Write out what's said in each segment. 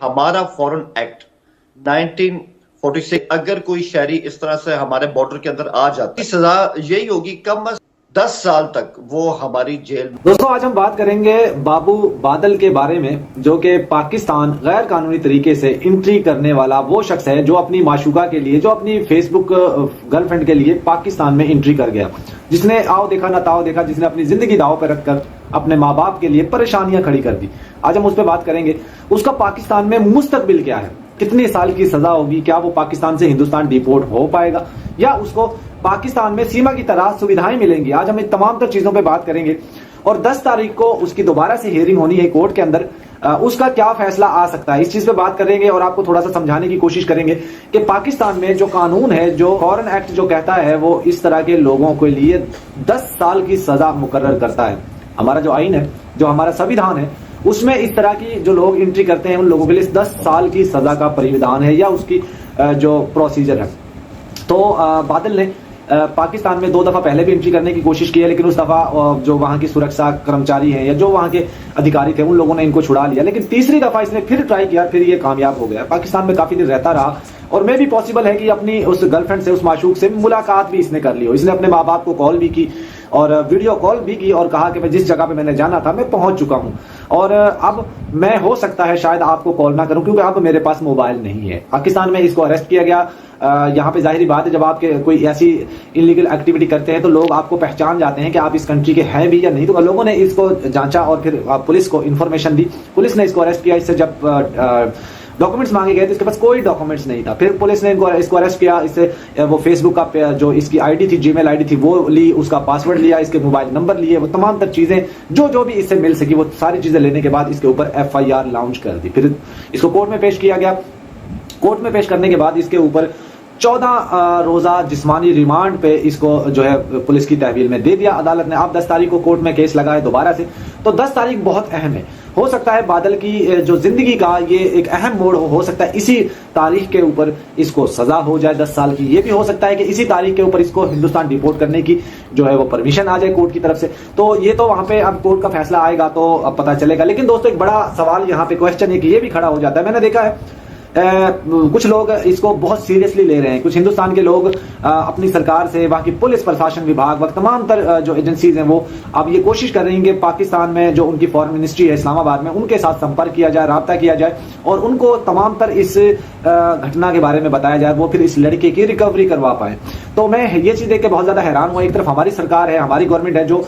हमारा foreign act 1946, अगर कोई शहरी इस तरह से हमारे बॉर्डर के अंदर आ जाता है, सजा यही होगी कम से 10 साल तक वो हमारी जेल में। दोस्तों आज हम बात करेंगे बाबू बादल के बारे में, जो कि पाकिस्तान गैर कानूनी तरीके से एंट्री करने वाला वो शख्स है जो अपनी माशूका के लिए, जो अपनी फेसबुक गर्लफ्रेंड के लिए पाकिस्तान में एंट्री कर गया, जिसने आओ देखा ना ताओ देखा, जिसने अपनी जिंदगी दांव पर रखकर अपने माँ बाप के लिए परेशानियां खड़ी कर दी। आज हम उस पर बात करेंगे। उसका पाकिस्तान में मुस्तकबिल क्या है, कितने साल की सजा होगी, क्या वो पाकिस्तान से हिंदुस्तान डिपोर्ट हो पाएगा या उसको पाकिस्तान में सीमा की तरह सुविधाएं मिलेंगी। आज हम इन तमाम तर चीजों पे बात करेंगे। और 10 तारीख को उसकी दोबारा से हियरिंग होनी है कोर्ट के अंदर। उसका क्या फैसला आ सकता है, इस चीज पे बात करेंगे और आपको थोड़ा सा समझाने की कोशिश करेंगे कि पाकिस्तान में जो कानून है, जो फॉरेन एक्ट जो कहता है, वो इस तरह के लोगों के लिए 10 साल की सजा मुकर्रर करता है। हमारा जो आइन है, जो हमारा संविधान है, उसमें इस तरह की जो लोग एंट्री करते हैं उन लोगों के लिए 10 साल की सजा का परिविधान है या उसकी जो प्रोसीजर है। तो बादल ने पाकिस्तान में 2 दफा पहले भी एंट्री करने की कोशिश की है, लेकिन उस दफा जो वहां की सुरक्षा कर्मचारी हैं या जो वहां के अधिकारी थे उन लोगों ने इनको छुड़ा लिया। लेकिन तीसरी दफा इसने फिर ट्राई किया, फिर ये कामयाब हो गया। पाकिस्तान में काफी दिन रहता रहा और मे भी पॉसिबल है कि अपनी उस गर्लफ्रेंड से, उस माशूक से मुलाकात भी इसने कर ली हो। इसने अपने माँ बाप को कॉल भी की और वीडियो कॉल भी की और कहा कि मैं जिस जगह पे मैंने जाना था मैं पहुंच चुका हूं और अब मैं हो सकता है शायद आपको कॉल ना करूं क्योंकि अब मेरे पास मोबाइल नहीं है। पाकिस्तान में इसको अरेस्ट किया गया। यहाँ पे जाहिर बात है, जब आप कोई ऐसी इलीगल एक्टिविटी करते हैं तो लोग आपको पहचान जाते हैं कि आप इस कंट्री के हैं भी या नहीं। तो लोगों ने इसको जांचा और फिर पुलिस को इन्फॉर्मेशन दी। पुलिस ने इसको अरेस्ट किया। इससे जब डॉक्यूमेंट्स मांगे गए तो इसके पास कोई डॉक्यूमेंट्स नहीं था। फिर पुलिस ने इसको अरेस्ट किया। इससे वो फेसबुक का जो इसकी आईडी थी, जीमेल आईडी थी, वो ली, उसका पासवर्ड लिया, इसके मोबाइल नंबर लिए, वो तमाम तर चीजें जो भी इससे मिल सकी वो सारी चीजें लेने के बाद इसके ऊपर FIR लॉन्च कर दी। फिर इसको कोर्ट में पेश किया गया। कोर्ट में पेश करने के बाद इसके ऊपर 14 रोजा जिस्मानी रिमांड पे इसको जो है पुलिस की तहवील में दे दिया अदालत ने। अब 10 तारीख को कोर्ट में केस लगा है दोबारा से। तो 10 तारीख बहुत अहम है। हो सकता है बादल की जो जिंदगी का ये एक अहम मोड़ हो सकता है इसी तारीख के ऊपर इसको सजा हो जाए 10 साल की। ये भी हो सकता है कि इसी तारीख के ऊपर इसको हिंदुस्तान डिपोर्ट करने की जो है वो परमिशन आ जाए कोर्ट की तरफ से। तो ये तो वहां पे अब कोर्ट का फैसला आएगा तो अब पता चलेगा। लेकिन दोस्तों एक बड़ा सवाल यहाँ पे, क्वेश्चन है कि ये भी खड़ा हो जाता है। मैंने देखा है कुछ लोग इसको बहुत सीरियसली ले रहे हैं। कुछ हिंदुस्तान के लोग अपनी सरकार से, वहां की पुलिस प्रशासन विभाग, वक्त तमाम तर जो एजेंसीज हैं, वो अब ये कोशिश कर रही हैं कि पाकिस्तान में जो उनकी फॉरेन मिनिस्ट्री है इस्लामाबाद में, उनके साथ संपर्क किया जाए, राब्ता किया जाए और उनको तमाम तर इस घटना के बारे में बताया जाए, वो फिर इस लड़के की रिकवरी करवा पाए। तो मैं ये चीज देख के बहुत ज्यादा हैरान हुआ। एक तरफ हमारी सरकार है, हमारी गवर्नमेंट है, जो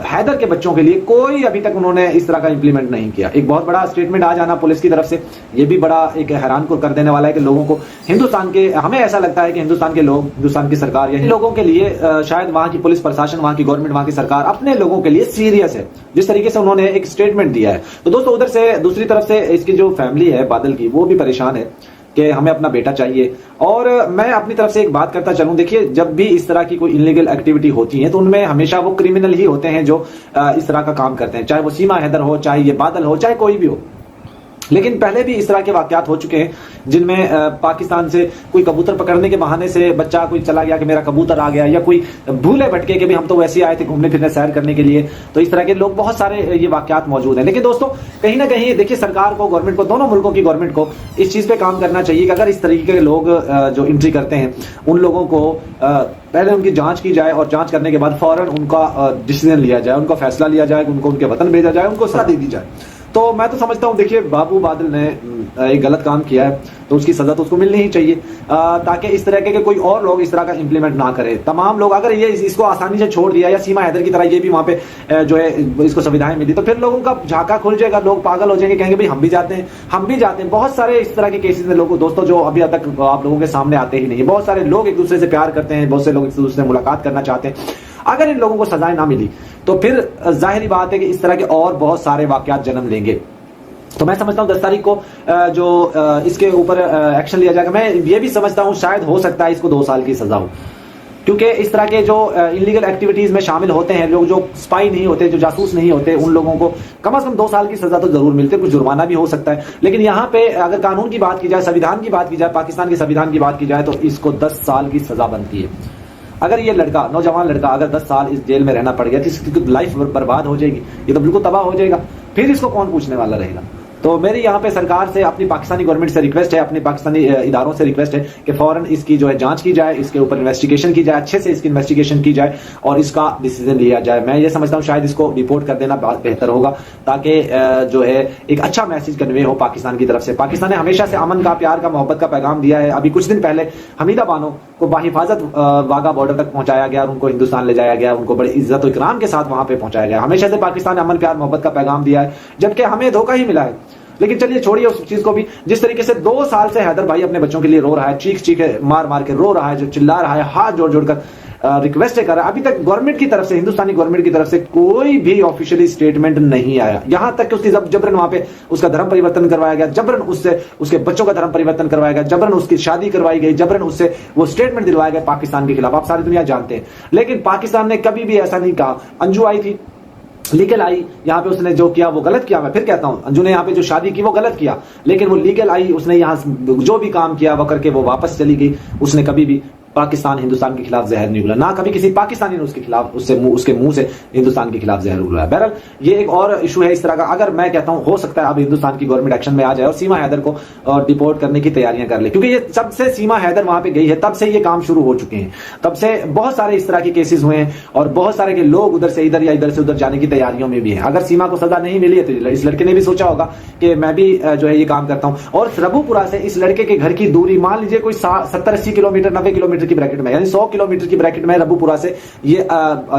हैदर के बच्चों के लिए कोई अभी तक उन्होंने इस तरह का इंप्लीमेंट नहीं किया। एक बहुत बड़ा स्टेटमेंट आ जाना पुलिस की तरफ से, ये भी बड़ा एक हैरान को कर देने वाला है कि लोगों को, हिंदुस्तान के, हमें ऐसा लगता है कि हिंदुस्तान के लोग, हिंदुस्तान की सरकार या लोगों के लिए शायद वहां की पुलिस प्रशासन, वहां की गवर्नमेंट, वहां की सरकार अपने लोगों के लिए सीरियस है, जिस तरीके से उन्होंने एक स्टेटमेंट दिया है। तो दोस्तों उधर से दूसरी तरफ से इसकी जो फैमिली है बादल की, वो भी परेशान है कि हमें अपना बेटा चाहिए। और मैं अपनी तरफ से एक बात करता चलूं, देखिए जब भी इस तरह की कोई इलीगल एक्टिविटी होती है तो उनमें हमेशा वो क्रिमिनल ही होते हैं जो इस तरह का काम करते हैं, चाहे वो सीमा हैदर हो, चाहे ये बादल हो, चाहे कोई भी हो। लेकिन पहले भी इस तरह के वाकयात हो चुके हैं जिनमें पाकिस्तान से कोई कबूतर पकड़ने के बहाने से बच्चा कोई चला गया कि मेरा कबूतर आ गया, या कोई भूले भटके के भी हम तो वैसे आए थे घूमने फिरने सैर करने के लिए। तो इस तरह के लोग, बहुत सारे ये वाकयात मौजूद हैं। लेकिन दोस्तों कहीं ना कहीं देखिए सरकार को, गवर्नमेंट को, दोनों मुल्कों की गवर्नमेंट को इस चीज पे काम करना चाहिए कि अगर इस तरीके के लोग जो एंट्री करते हैं उन लोगों को पहले उनकी जांच की जाए और जांच करने के बाद फौरन उनका डिसीजन लिया जाए, उनका फैसला लिया जाए, उनको उनके वतन भेजा जाए, उनको सजा दे दी जाए। तो मैं तो समझता हूं, देखिए बाबू बादल ने एक गलत काम किया है तो उसकी सजा तो उसको मिलनी ही चाहिए, ताकि इस तरह के कोई और लोग इस तरह का इंप्लीमेंट ना करें। तमाम लोग अगर ये इसको आसानी से छोड़ दिया या सीमा हैदर की तरह ये भी वहां पे जो है इसको सुविधाएं मिली तो फिर लोगों का झाका खुल जाएगा, लोग पागल हो जाएंगे, कहेंगे भाई हम भी जाते हैं, हम भी जाते हैं। बहुत सारे इस तरह के केसेस में लोगों, दोस्तों, जो अभी तक आप लोगों के सामने आते ही नहीं है। बहुत सारे लोग एक दूसरे से प्यार करते हैं, बहुत से लोग एक दूसरे से मुलाकात करना चाहते हैं। अगर इन लोगों को सजाएं ना मिली तो फिर जाहिर बात है कि इस तरह के और बहुत सारे वाकयात जन्म लेंगे। तो मैं समझता हूं 10 तारीख को जो इसके ऊपर एक्शन लिया जाएगा। मैं ये भी समझता हूं शायद हो सकता है इसको 2 साल की सजा हो, क्योंकि इस तरह के जो इलीगल एक्टिविटीज में शामिल होते हैं लोग, जो स्पाई नहीं होते, जो जासूस नहीं होते, उन लोगों को कम से कम 2 साल की सजा तो जरूर मिलती है। कुछ जुर्माना भी हो सकता है। लेकिन यहाँ पे अगर कानून की बात की जाए, संविधान की बात की जाए, पाकिस्तान के संविधान की बात की जाए तो इसको 10 साल की सजा बनती है। अगर ये लड़का, नौजवान लड़का, अगर 10 साल इस जेल में रहना पड़ गया तो इसकी लाइफ बर्बाद हो जाएगी, ये तो बिल्कुल तबाह हो जाएगा। फिर इसको कौन पूछने वाला रहेगा। तो मेरी यहाँ पे सरकार से, अपनी पाकिस्तानी गवर्नमेंट से रिक्वेस्ट है, अपने पाकिस्तानी इदारों से रिक्वेस्ट है कि फौरन इसकी जो है जांच की जाए, इसके ऊपर इन्वेस्टिगेशन की जाए, अच्छे से इसकी इन्वेस्टिगेशन की जाए और इसका डिसीजन लिया जाए। मैं ये समझता हूँ शायद इसको रिपोर्ट कर देना बहुत बेहतर होगा, ताकि जो है एक अच्छा मैसेज कन्वे हो पाकिस्तान की तरफ से। पाकिस्तान ने हमेशा से अमन का, प्यार का, मोहब्बत का पैगाम दिया है। अभी कुछ दिन पहले हमीदा बानो को बाहिफाजत वाघा बॉर्डर तक पहुंचाया गया और उनको हिंदुस्तान ले जाया गया, उनको बड़ी इज्जत और इकराम के साथ वहां पे पहुंचाया गया। हमेशा से पाकिस्तान ने अमन, प्यार, मोहब्बत का पैगाम दिया है, जबकि हमें धोखा ही मिला है। लेकिन चलिए छोड़िए उस चीज को भी। जिस तरीके से 2 साल से हैदर भाई अपने बच्चों के लिए रो रहा है, चीख चीख मार मार के रो रहा है, जो चिल्ला रहा है, हाथ जोड़ जोड़ कर रिक्वेस्ट कर रहा है, अभी तक गवर्नमेंट की तरफ से, हिंदुस्तानी गवर्नमेंट की तरफ से कोई भी ऑफिशियली स्टेटमेंट नहीं आया। यहां तक कि उसकी जबरन वहां पे उसका धर्म परिवर्तन करवाया गया, जबरन उससे उसके बच्चों का धर्म परिवर्तन करवाया गया, जबरन उसकी शादी करवाई गई, जबरन उससे वो स्टेटमेंट दिलवाया गया पाकिस्तान के खिलाफ। आप सारी दुनिया जानते हैं, लेकिन पाकिस्तान ने कभी भी ऐसा नहीं कहा। अंजू आई थी, लीगल आई, यहाँ पे उसने जो किया वो गलत किया। मैं फिर कहता हूं, अंजू ने यहाँ पे जो शादी की वो गलत किया, लेकिन वो लीगल आई, उसने यहाँ जो भी काम किया वो करके वो वापस चली गई। उसने कभी भी पाकिस्तान, हिंदुस्तान के खिलाफ जहर नहीं उगला, ना कभी किसी पाकिस्तानी ने उसके खिलाफ उसके मुंह से हिंदुस्तान के खिलाफ जहर उगला है। बहरहाल ये एक और इशू है इस तरह का। अगर मैं कहता हूं हो सकता है अब हिंदुस्तान की गवर्नमेंट एक्शन में आ जाए और सीमा हैदर को डिपोर्ट करने की तैयारियां कर ले, क्योंकि ये जब से सीमा हैदर वहां पे गई है तब से ये काम शुरू हो चुके हैं। तब से बहुत सारे इस तरह के केसेस हुए हैं और बहुत सारे के लोग उधर से इधर या इधर से उधर जाने की तैयारियों में भी है। अगर सीमा को सजा नहीं मिली है तो इस लड़के ने भी सोचा होगा कि मैं भी जो है ये काम करता हूं। और रबूपुरा से इस लड़के के घर की दूरी मान लीजिए कोई 70-80 किलोमीटर, 90 किलोमीटर की ब्रैकेट में, यानी 100 किलोमीटर की ब्रैकेट में रबूपुरा से ये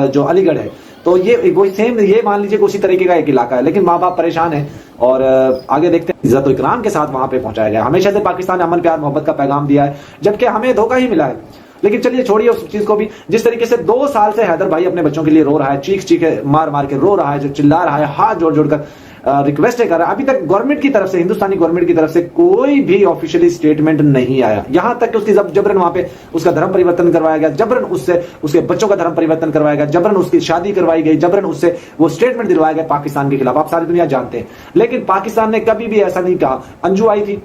जो अलीगढ़ है, तो ये वही सेम, ये मान लीजिए उसी तरीके का एक इलाका है। लेकिन माँ बाप परेशान है और आगे देखते हैं। इज्जत और इकराम के साथ वहां पे पहुंचाया गया। हमेशा से पाकिस्तान ने अमन, प्यार, मोहब्बत का पैगाम दिया है, जबकि हमें धोखा ही मिला है। लेकिन चलिए छोड़िए उस चीज को भी। जिस तरीके से 2 साल से हैदर भाई अपने बच्चों के लिए रो रहा है, चीख चीख मार मार के रो रहा है, जो चिल्ला रहा है, हाथ जोड़ जोड़ कर रिक्वेस्ट कर रहा है, अभी तक गवर्नमेंट की तरफ से, हिंदुस्तानी गवर्नमेंट की तरफ से कोई भी ऑफिशियली स्टेटमेंट नहीं आया। यहां तक कि उसकी जबरन वहां पे उसका धर्म परिवर्तन करवाया गया, जबरन उससे उसके बच्चों का धर्म परिवर्तन करवाया गया, जबरन उसकी शादी करवाई गई, जबरन उससे वो स्टेटमेंट दिलवाया गया पाकिस्तान के खिलाफ। आप सारी दुनिया जानते हैं, लेकिन पाकिस्तान ने कभी भी ऐसा नहीं कहा। अंजू आई थी,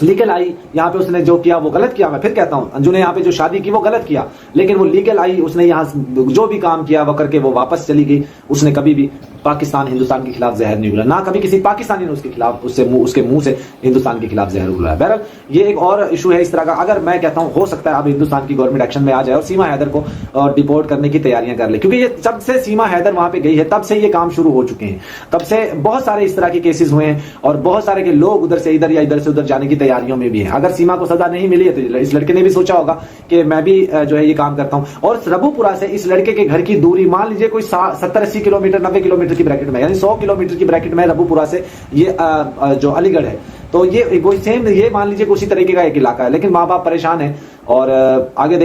लीगल आई, यहाँ पे उसने जो किया वो गलत किया। मैं फिर कहता हूं, अंजू ने यहाँ पे जो शादी की वो गलत किया, लेकिन वो लीगल आई, उसने यहाँ जो भी काम किया वो करके वो वापस चली गई। उसने कभी भी पाकिस्तान, हिंदुस्तान के खिलाफ जहर नहीं उगला, ना कभी किसी पाकिस्तानी ने उसके खिलाफ उसके मुंह से हिंदुस्तान के खिलाफ जहर उगला है। बहरहाल ये एक और इशू है इस तरह का। अगर मैं कहता हूं हो सकता है अब हिंदुस्तान की गवर्नमेंट एक्शन में आ जाए और सीमा हैदर को डिपोर्ट करने की तैयारियां कर ले, क्योंकि ये जब से सीमा हैदर वहां पे गई है तब से ये काम शुरू हो चुके हैं। तब से बहुत सारे इस तरह के केसेस हुए हैं और बहुत सारे के लोग उधर से इधर या इधर से उधर जाने की तैयारियों में भी है। अगर सीमा को सजा नहीं मिली है तो इस लड़के ने भी सोचा होगा कि मैं भी जो है ये काम करता हूं। और रबूपुरा से इस लड़के के घर की दूरी मान लीजिए कोई 70-80 किलोमीटर, 90 किलोमीटर की ब्रैकेट में, यानी 100 किलोमीटर की ब्रैकेट में रबूपुरा से ये जो अलीगढ़ है, तो ये वही सेम, ये मान लीजिए उसी तरीके का एक इलाका है। लेकिन माँ बाप परेशान है और आगे